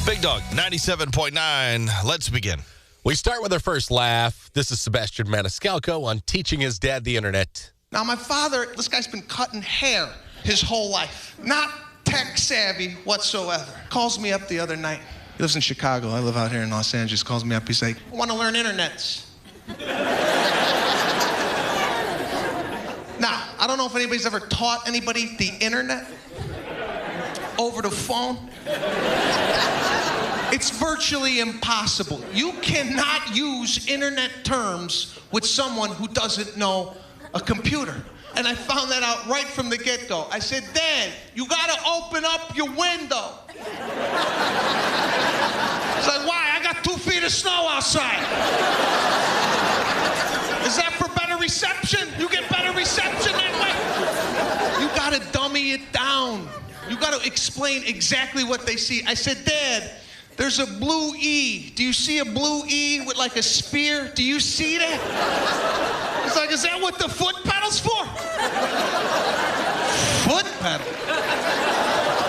Big Dog, 97.9. Let's begin. We start with our first laugh. This is Sebastian Manlscalco on teaching his dad the internet. Now, my father, this guy's been cutting hair his whole life. Not tech savvy whatsoever. Calls me up the other night. He lives in Chicago. I live out here in Los Angeles. Calls me up. He's like, I want to learn internets. Now, I don't know if anybody's ever taught anybody the internet over the phone. It's virtually impossible. You cannot use internet terms with someone who doesn't know a computer. And I found that out right from the get-go. I said, Dad, you gotta open up your window. He's like, why? I got 2 feet of snow outside. Is that for better reception? You get better reception that way? You gotta dummy it down. You gotta explain exactly what they see. I said, Dad, there's a blue E. Do you see a blue E with like a spear? Do you see that? He's like, is that what the foot pedal's for? Foot pedal?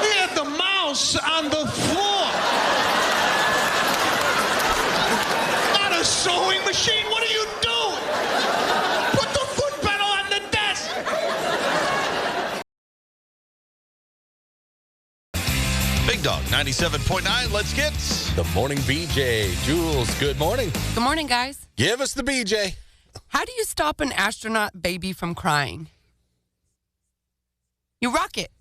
He had the mouse on the floor. Not a sewing machine. What are you doing? Put the foot pedal on the desk. Big Dog, 97.9. Let's get The morning BJ. Jules, good morning. Good morning, guys. Give us the BJ. How do you stop an astronaut baby from crying? You rock it.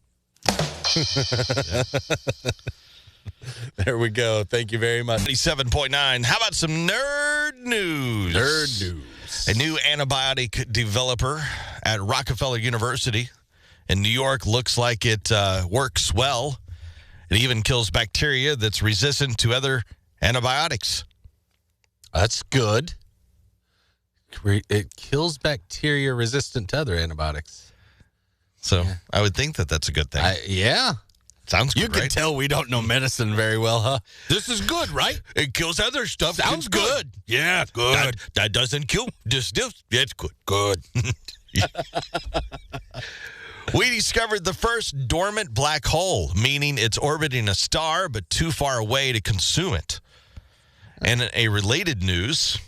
There we go. Thank you very much. 97.9. How about some nerd news? Nerd news. A new antibiotic developer at Rockefeller University in New York looks like it works well. It even kills bacteria that's resistant to other antibiotics. That's good. It kills bacteria resistant to other antibiotics. So I would think that that's a good thing. Yeah. Sounds good, You can right? tell we don't know medicine very well, huh? This is good, right? It kills other stuff. Sounds It's good. Yeah, Good. That doesn't kill this. It's good. Good. We discovered the first dormant black hole, meaning it's orbiting a star but too far away to consume it. And in a related news,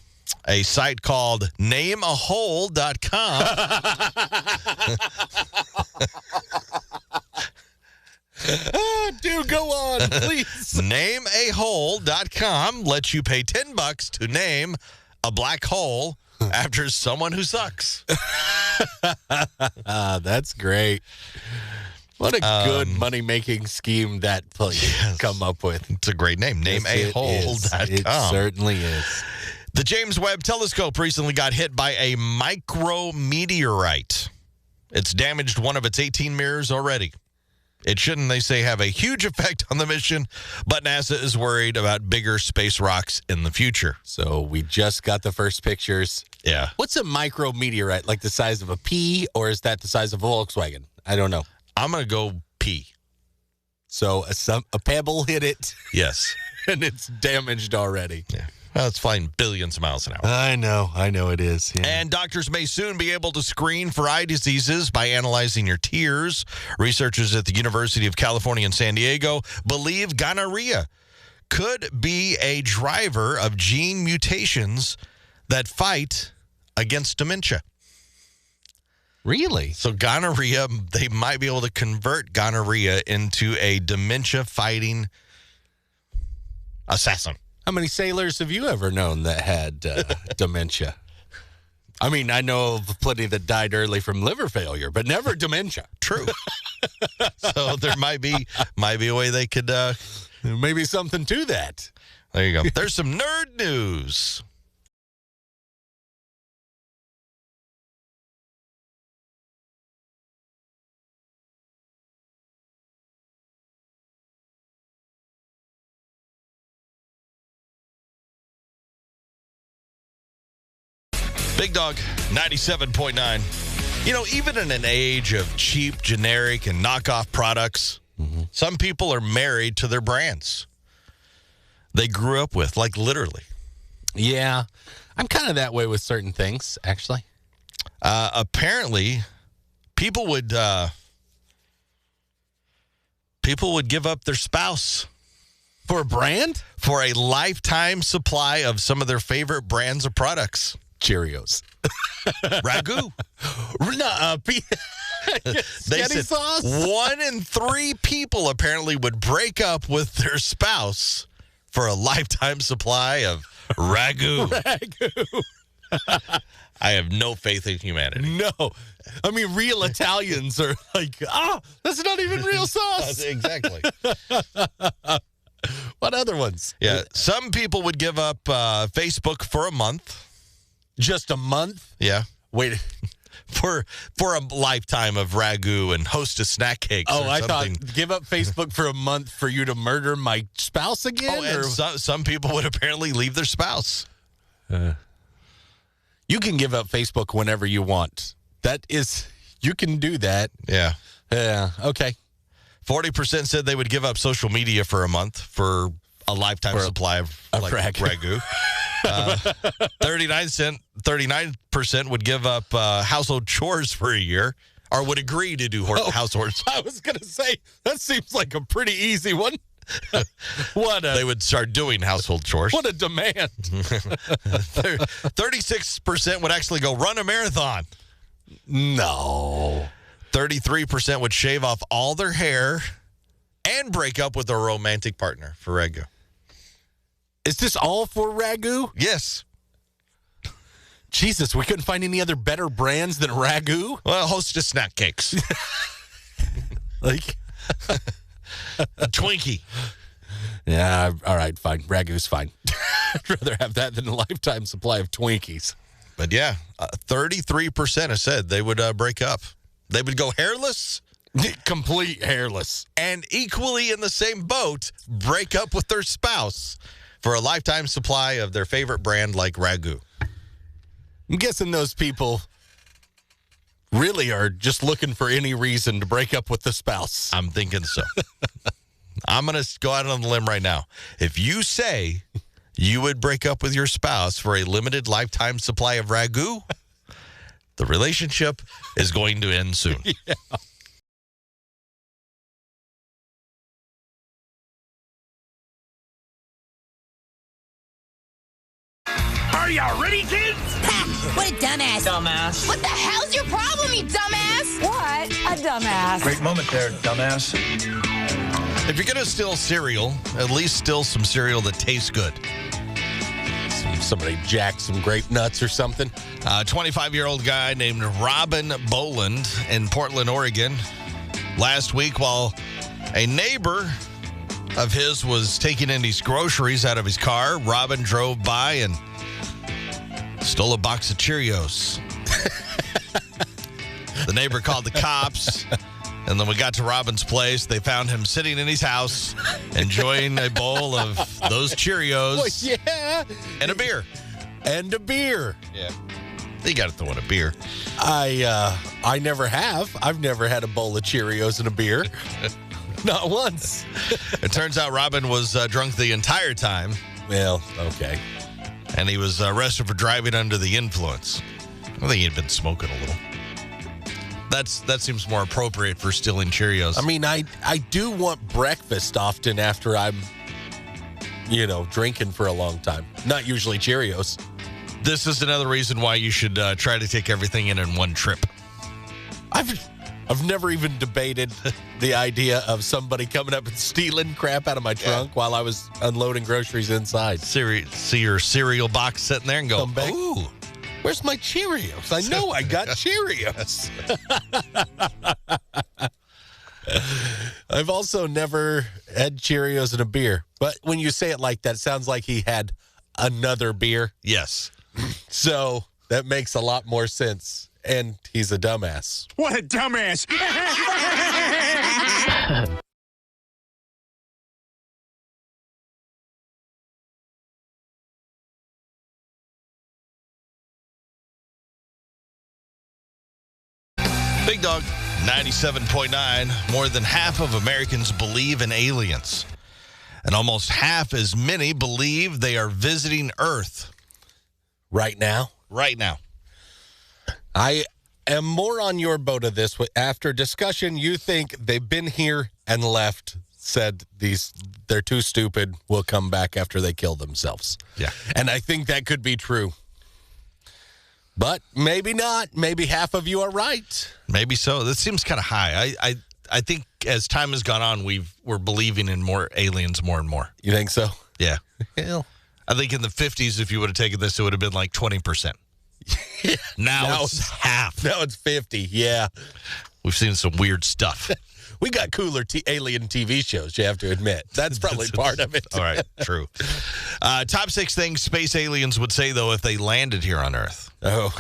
a site called nameahole.com Do go on, please. nameahole.com lets you pay $10 to name a black hole after someone who sucks. That's great. What a good money-making scheme that place come up with. It's a great name. Yes, Nameahole.com. it certainly is. The James Webb Telescope recently got hit by a micrometeorite. It's damaged one of its 18 mirrors already. It shouldn't, they say, have a huge effect on the mission, but NASA is worried about bigger space rocks in the future. So we just got the first pictures. Yeah. What's a micrometeorite? Like the size of a pea, or is that the size of a Volkswagen? I don't know. I'm going to go P. So a pebble hit it, Yes. and it's damaged already. Yeah. Well, it's flying billions of miles an hour. I know it is. Yeah. And doctors may soon be able to screen for eye diseases by analyzing your tears. Researchers at the University of California in San Diego believe gonorrhea could be a driver of gene mutations that fight against dementia. Really? So gonorrhea, they might be able to convert gonorrhea into a dementia-fighting assassin. How many sailors have you ever known that had dementia? I mean, I know of plenty that died early from liver failure, but never dementia. True. So there might be a way they could. Maybe something to that. There you go. There's some nerd news. Big Dog, 97.9. You know, even in an age of cheap, generic, and knockoff products, some people are married to their brands they grew up with, like literally. Yeah. I'm kind of that way with certain things, actually. Apparently, people would give up their spouse For a brand? For a lifetime supply of some of their favorite brands of products. Cheerios. Ragu. They Spaghetti said sauce? 1 in 3 people apparently would break up with their spouse for a lifetime supply of ragu. I have no faith in humanity. No. I mean, real Italians are like, that's not even real sauce. Exactly. What other ones? Yeah. Some people would give up Facebook for a month. Just a month? Yeah. Wait. For a lifetime of ragu and Hostess snack cakes. Oh, or I something. thought give up Facebook for a month for you to murder my spouse again? Oh, and some people would apparently leave their spouse. You can give up Facebook whenever you want. You can do that. Yeah. Yeah, okay. 40% said they would give up social media for a month for a lifetime supply of ragu. 39% would give up household chores for a year, or would agree to do household. I was going to say, that seems like a pretty easy one. They would start doing household chores. What a demand. 36% would actually go run a marathon. No. 33% would shave off all their hair and break up with a romantic partner for ragu. Is this all for ragu? Yes. Jesus, we couldn't find any other better brands than ragu? Well, Hostess snack cakes. Like a Twinkie. Yeah, all right, fine. Ragu's fine. I'd rather have that than a lifetime supply of Twinkies. But yeah, 33% have said they would break up. They would go hairless. Complete hairless. And equally in the same boat, break up with their spouse for a lifetime supply of their favorite brand like ragu. I'm guessing those people really are just looking for any reason to break up with the spouse. I'm thinking so. I'm going to go out on the limb right now. If you say you would break up with your spouse for a limited lifetime supply of ragu, the relationship is going to end soon. Yeah. Are y'all ready, kids? Ha! What a dumbass. Dumbass. What the hell's your problem, you dumbass? What a dumbass. Great moment there, dumbass. If you're going to steal cereal, at least steal some cereal that tastes good. Somebody jacked some grape nuts or something. A 25-year-old guy named Robin Boland in Portland, Oregon, last week while a neighbor of his was taking in his groceries out of his car, Robin drove by and stole a box of Cheerios. The neighbor called the cops, and then we got to Robin's place. They found him sitting in his house, enjoying a bowl of those Cheerios. Well, yeah. And a beer. And a beer. Yeah. You got to throw in a beer. I never have. I've never had a bowl of Cheerios and a beer. Not once. It turns out Robin was drunk the entire time. Well, okay. And he was arrested for driving under the influence. I think he had been smoking a little. That seems more appropriate for stealing Cheerios. I mean, I do want breakfast often after I'm, drinking for a long time. Not usually Cheerios. This is another reason why you should try to take everything in one trip. I've never even debated the idea of somebody coming up and stealing crap out of my trunk while I was unloading groceries inside. See your cereal box sitting there and go, Come back. ooh, where's my Cheerios? I know I got Cheerios. I've also never had Cheerios and a beer. But when you say it like that, it sounds like he had another beer. yes. So that makes a lot more sense. And he's a dumbass. What a dumbass. Big Dog, 97.9. More than half of Americans believe in aliens. And almost half as many believe they are visiting Earth. Right now? Right now. I am more on your boat of this. After discussion, you think they've been here and left said they're too stupid, will come back after they kill themselves. Yeah. And I think that could be true. But maybe not. Maybe half of you are right. Maybe so. That seems kind of high. I think as time has gone on, we're believing in more aliens more and more. You think so? Yeah. Hell. I think in the 50s, if you would have taken this, it would have been like 20%. Now it's half. Now it's 50, yeah. We've seen some weird stuff. We got cooler alien TV shows, you have to admit. That's probably part of it. All right, true. Top 6 things space aliens would say, though, if they landed here on Earth. Oh.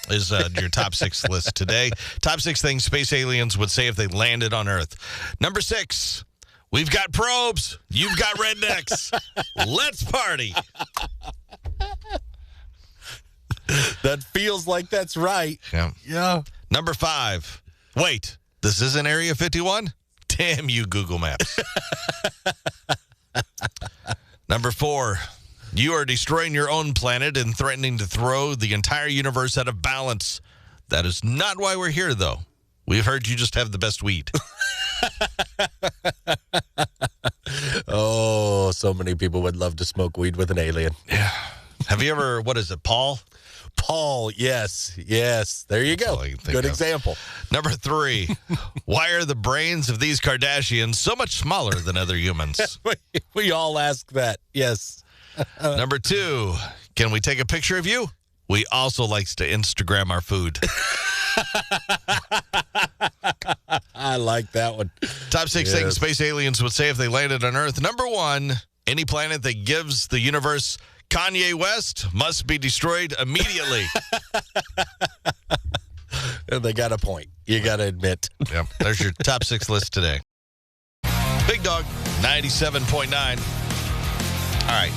Is your top 6 list today. Top 6 things space aliens would say if they landed on Earth. Number 6, we've got probes. You've got rednecks. Let's party. That feels like that's right. Yeah. Yeah. Number 5, wait, this isn't Area 51? Damn you, Google Maps. Number 4, you are destroying your own planet and threatening to throw the entire universe out of balance. That is not why we're here, though. We've heard you just have the best weed. Oh, so many people would love to smoke weed with an alien. Yeah. Have you ever, what is it, Paul? Paul, yes. There you go. Good example. Number 3, why are the brains of these Kardashians so much smaller than other humans? We all ask that, yes. Number 2, can we take a picture of you? We also likes to Instagram our food. I like that one. Top 6 things space aliens would say if they landed on Earth. Number 1, any planet that gives the universe Kanye West must be destroyed immediately. They got a point. You got to admit. Yep. There's your top 6 list today. Big Dog, 97.9. All right.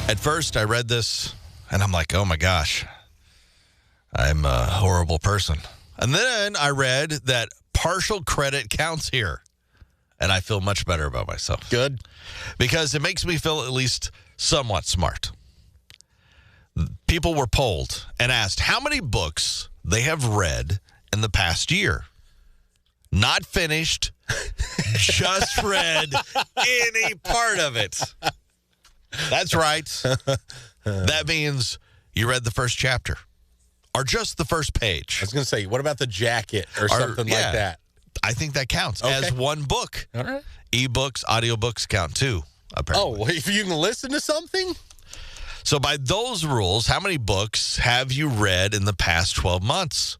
At first, I read this, and I'm like, oh, my gosh. I'm a horrible person. And then I read that partial credit counts here, and I feel much better about myself. Good. Because it makes me feel at least somewhat smart. People were polled and asked how many books they have read in the past year. Not finished, just read any part of it. That's right. That means you read the first chapter or just the first page. I was going to say, what about the jacket or something like that? I think that counts as one book. All right. Ebooks, audiobooks count too, apparently. Oh, if you can listen to something? So by those rules, how many books have you read in the past 12 months?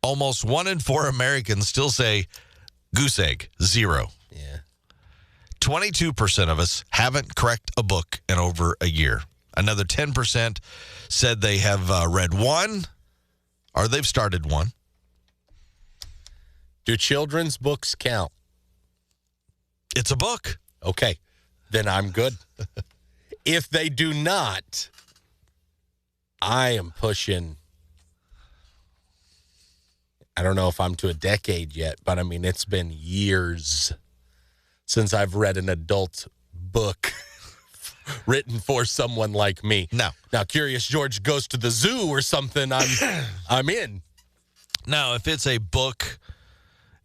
Almost 1 in 4 Americans still say goose egg, 0. Yeah. 22% of us haven't cracked a book in over a year. Another 10% said they have read one or they've started one. Do children's books count? It's a book. Okay, then I'm good. If they do not, I am pushing. I don't know if I'm to a decade yet, but I mean, it's been years since I've read an adult book written for someone like me. No. Now, Curious George goes to the zoo or something, I'm in. Now, if it's a book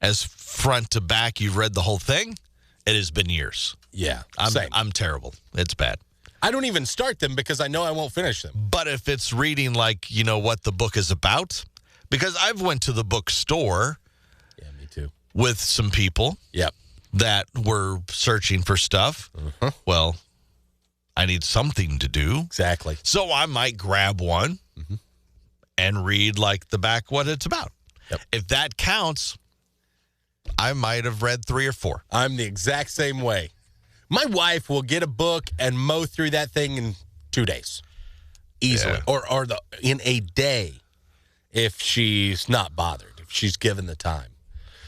as front to back, you've read the whole thing, it has been years. Yeah, I'm terrible. It's bad. I don't even start them because I know I won't finish them. But if it's reading like, you know, what the book is about, because I've went to the bookstore Me too. with some people Yep. that were searching for stuff. Well, I need something to do. Exactly. So I might grab one and read like the back what it's about. Yep. If that counts, I might have read 3 or 4. I'm the exact same way. My wife will get a book and mow through that thing in 2 days. Easily. Yeah. Or in a day if she's not bothered, if she's given the time.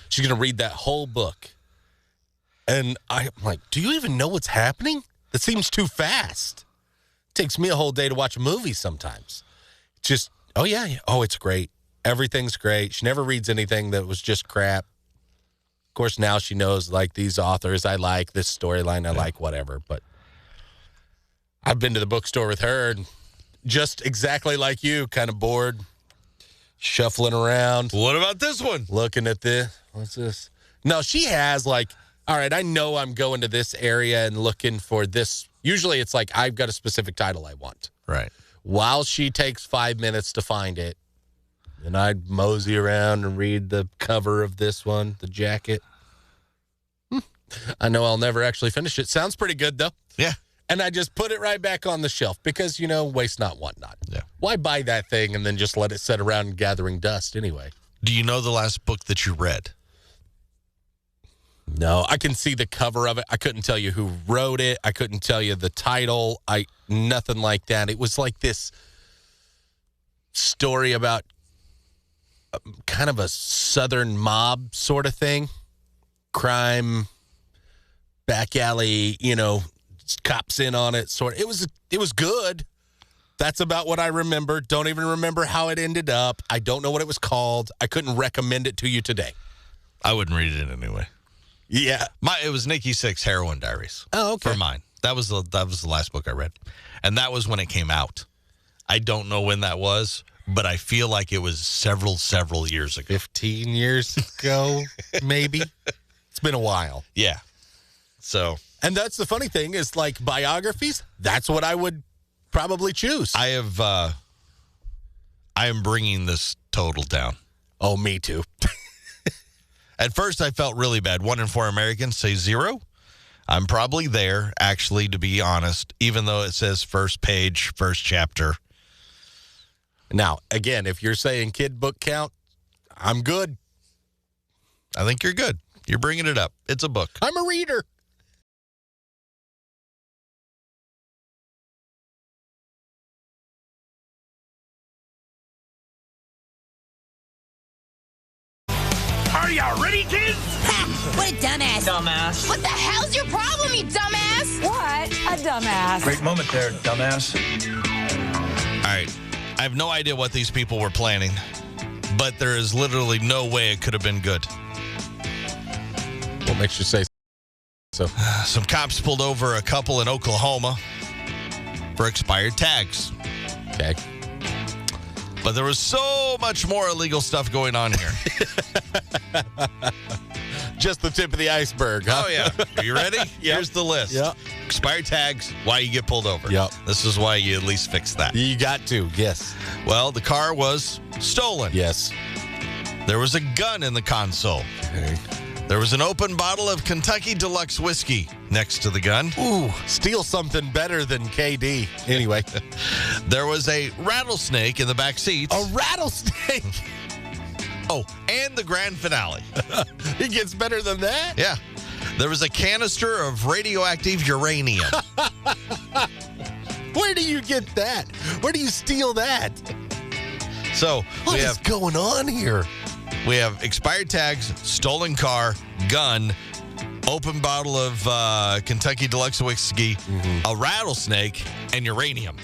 She's going to read that whole book. And I'm like, do you even know what's happening? That seems too fast. It takes me a whole day to watch a movie sometimes. Just, oh, yeah. Oh, it's great. Everything's great. She never reads anything that was just crap. Of course, now she knows, like, these authors I like, this storyline I like, whatever. But I've been to the bookstore with her, and just exactly like you, kind of bored, shuffling around. What about this one? Looking at this. What's this? No, she has, like, all right, I know I'm going to this area and looking for this. Usually it's like I've got a specific title I want. Right. While she takes 5 minutes to find it, and I'd mosey around and read the cover of this one, the jacket. I know I'll never actually finish it. Sounds pretty good, though. Yeah. And I just put it right back on the shelf because, waste not, want not. Yeah. Why buy that thing and then just let it sit around gathering dust anyway? Do you know the last book that you read? No, I can see the cover of it. I couldn't tell you who wrote it. I couldn't tell you the title. Nothing like that. It was like this story about kind of a southern mob sort of thing. Crime, back alley, cops in on it. It was good. That's about what I remember. Don't even remember how it ended up. I don't know what it was called. I couldn't recommend it to you today. I wouldn't read it anyway. Yeah. It was Nikki Sixx Heroin Diaries. Oh, okay. For mine. That was the last book I read. And that was when it came out. I don't know when that was, but I feel like it was several years ago. 15 years ago, maybe. It's been a while. Yeah. So. And that's the funny thing is, like, biographies, that's what I would probably choose. I am bringing this total down. Oh, me too. At first, I felt really bad. 1 in 4 Americans say 0. I'm probably there, actually, to be honest, even though it says first page, first chapter. Now, again, if you're saying kid book count, I'm good. I think you're good. You're bringing it up. It's a book. I'm a reader. Are y'all ready, kids? Ha! What a dumbass. Dumbass. What the hell's your problem, you dumbass? What a dumbass. Great moment there, dumbass. All right. I have no idea what these people were planning, but there is literally no way it could have been good. What makes you say so? Some cops pulled over a couple in Oklahoma for expired tags. Okay. But there was so much more illegal stuff going on here. Just the tip of the iceberg, huh? Oh, yeah. Are you ready? Yep. Here's the list. Yep. Expired tags, why you get pulled over. Yep. This is why you at least fix that. You got to, yes. Well, the car was stolen. Yes. There was a gun in the console. Okay. There was an open bottle of Kentucky Deluxe whiskey next to the gun. Ooh, steal something better than KD. Anyway. There was a rattlesnake in the back seats. A rattlesnake? Oh, and the grand finale. It gets better than that? Yeah. There was a canister of radioactive uranium. Where do you get that? Where do you steal that? So What is going on here? we have expired tags, stolen car, gun, open bottle of Kentucky Deluxe whiskey, a rattlesnake, and uranium.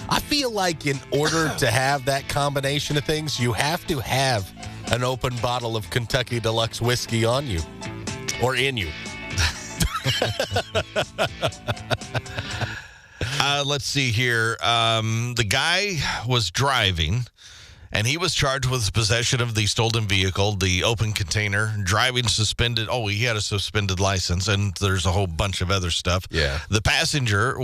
I feel like in order to have that combination of things, you have to have an open bottle of Kentucky Deluxe whiskey on you or in you. Let's see here. The guy was driving, and he was charged with possession of the stolen vehicle, the open container, driving suspended. Oh, he had a suspended license, and there's a whole bunch of other stuff. Yeah. The passenger,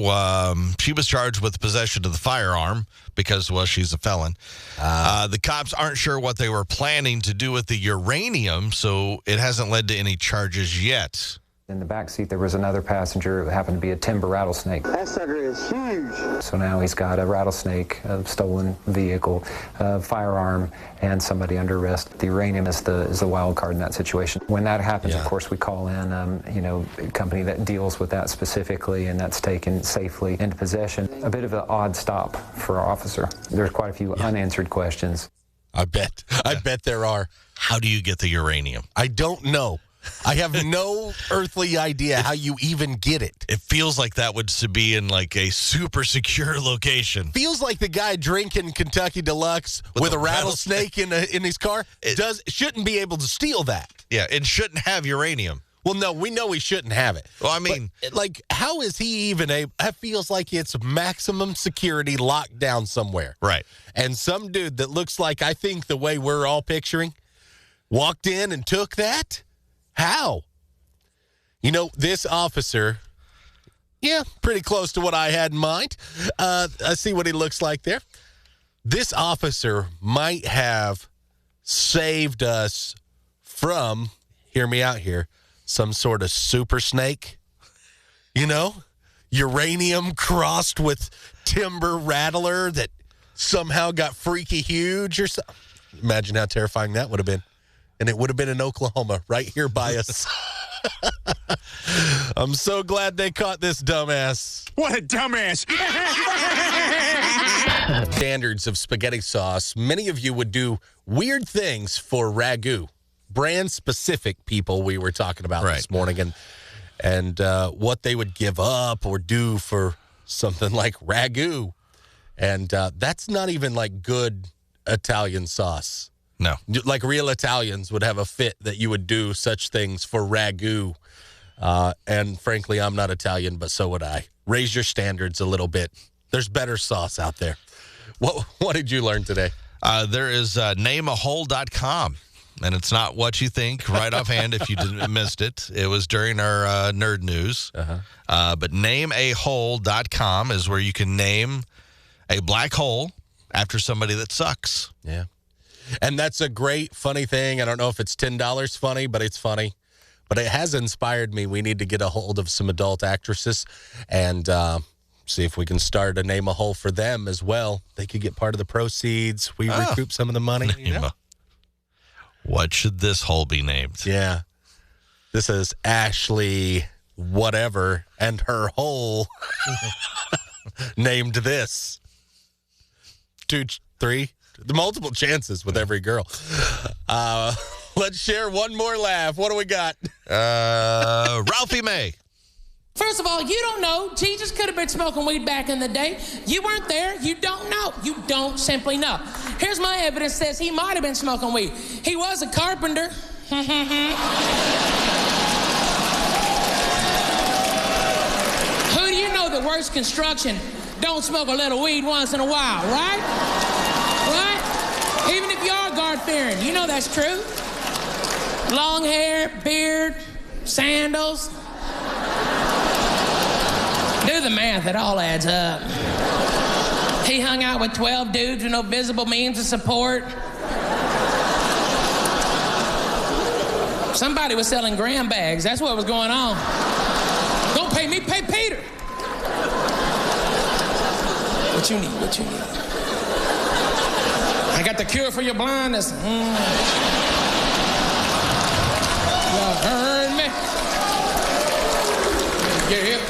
she was charged with possession of the firearm because, well, she's a felon. The cops aren't sure what they were planning to do with the uranium, so it hasn't led to any charges yet. In the back seat, there was another passenger who happened to be a timber rattlesnake. That sucker is huge. So now he's got a rattlesnake, a stolen vehicle, a firearm, and somebody under arrest. The uranium is the wild card in that situation. When that happens, of course, we call in, a company that deals with that specifically, and that's taken safely into possession. A bit of an odd stop for our officer. There's quite a few unanswered questions. I bet there are. How do you get the uranium? I don't know. I have no earthly idea how you even get it. It feels like that would be in like a super secure location. Feels like the guy drinking Kentucky Deluxe with a rattlesnake in his car shouldn't be able to steal that. Yeah, it shouldn't have uranium. Well, no, we know he shouldn't have it. Well, I mean, but, how is he even able? That feels like it's maximum security locked down somewhere. Right. And some dude that looks like, I think the way we're all picturing, walked in and took that? How? You know, this officer, yeah, pretty close to what I had in mind. I see what he looks like there. This officer might have saved us from, hear me out here, some sort of super snake. You know, uranium crossed with timber rattler that somehow got freaky huge or something. Imagine how terrifying that would have been. And it would have been in Oklahoma, right here by us. I'm so glad they caught this dumbass. What a dumbass. Standards of spaghetti sauce. Many of you would do weird things for ragu. Brand-specific people we were talking about this morning. And what they would give up or do for something like ragu. And that's not even like good Italian sauce. No. Like real Italians would have a fit that you would do such things for ragu. And frankly, I'm not Italian, but so would I. Raise your standards a little bit. There's better sauce out there. What did you learn today? There is nameahole.com. And it's not what you think right offhand if you missed it. It was during our nerd news. But nameahole.com is where you can name a black hole after somebody that sucks. Yeah. And that's a great, funny thing. I don't know if it's $10 funny, but it's funny. But it has inspired me. We need to get a hold of some adult actresses and see if we can start a Name a Hole for them as well. They could get part of the proceeds. We recoup some of the money. What should this hole be named? Yeah. This is Ashley whatever and her hole named this. 2, 3. The multiple chances with every girl. Let's share one more laugh. What do we got? Ralphie May. First of all, you don't know. Jesus could have been smoking weed back in the day. You weren't there. You don't know. You don't simply know. Here's my evidence says he might have been smoking weed. He was a carpenter. Who do you know that works construction don't smoke a little weed once in a while, right? Right? Even if you are God-fearing, you know that's true. Long hair, beard, sandals. Do the math, it all adds up. He hung out with 12 dudes with no visible means of support. Somebody was selling gram bags. That's what was going on. Don't pay me, pay Peter. What you need, what you need? I got the cure for your blindness. You heard me? Yeah.